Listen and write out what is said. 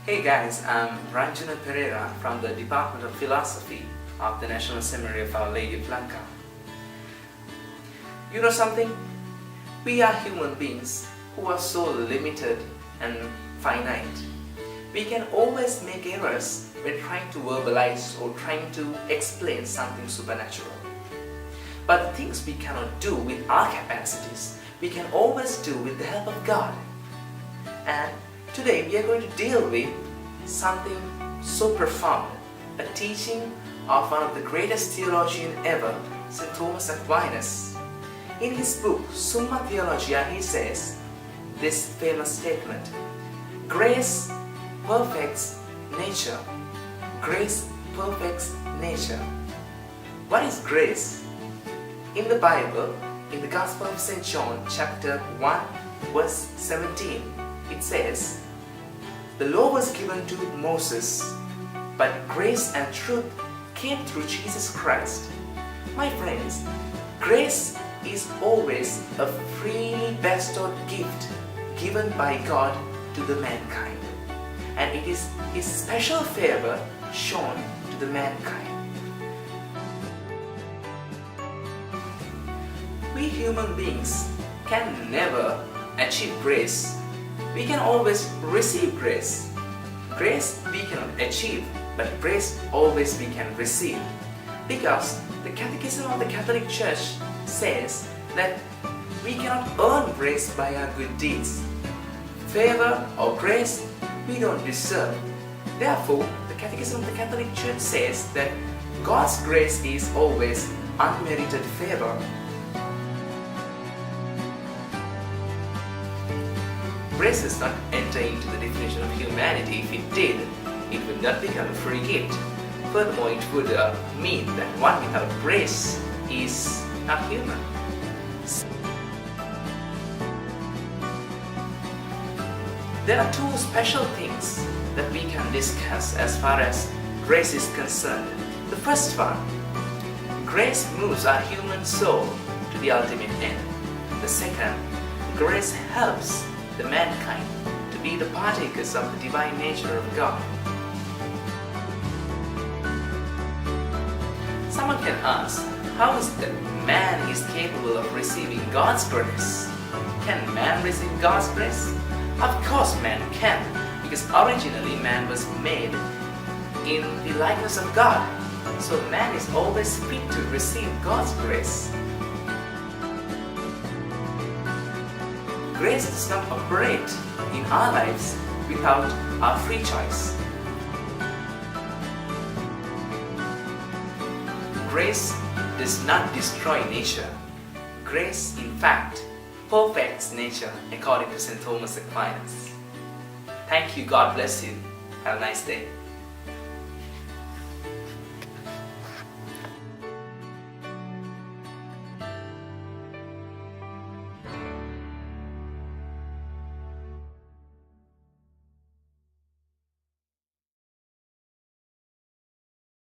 Hey guys, I'm Ranjuna Perera from the Department of Philosophy of the National Seminary of Our Lady of Lanka. You know something? We are human beings who are so limited and finite. We can always make errors when trying to verbalize or trying to explain something supernatural. But things we cannot do with our capacities, we can always do with the help of God. And today we are going to deal with something so profound, a teaching of one of the greatest theologians ever, St. Thomas Aquinas. In his book Summa Theologia, he says this famous statement: grace perfects nature. Grace perfects nature. What is grace? In the Bible, in the Gospel of St. John, chapter 1, verse 17, it says, "The law was given to Moses, but grace and truth came through Jesus Christ." My friends, grace is always a freely bestowed gift given by God to the mankind, and it is His special favor shown to the mankind. We human beings can never achieve grace. We can always receive grace. Grace we cannot achieve, but grace always we can receive. Because the Catechism of the Catholic Church says that we cannot earn grace by our good deeds. Favor or grace we don't deserve. Therefore, the Catechism of the Catholic Church says that God's grace is always unmerited favor. Grace does not enter into the definition of humanity. If it did, it would not become a free gift. Furthermore, it would mean that one without grace is not human. There are two special things that we can discuss as far as grace is concerned. The first one, grace moves our human soul to the ultimate end. The second, grace helps the mankind to be the partakers of the divine nature of God. Someone can ask, how is that man is capable of receiving God's grace? Can man receive God's grace? Of course man can, because originally man was made in the likeness of God. So man is always fit to receive God's grace. Grace does not operate in our lives without our free choice. Grace does not destroy nature. Grace, in fact, perfects nature according to St. Thomas Aquinas. Thank you. God bless you. Have a nice day.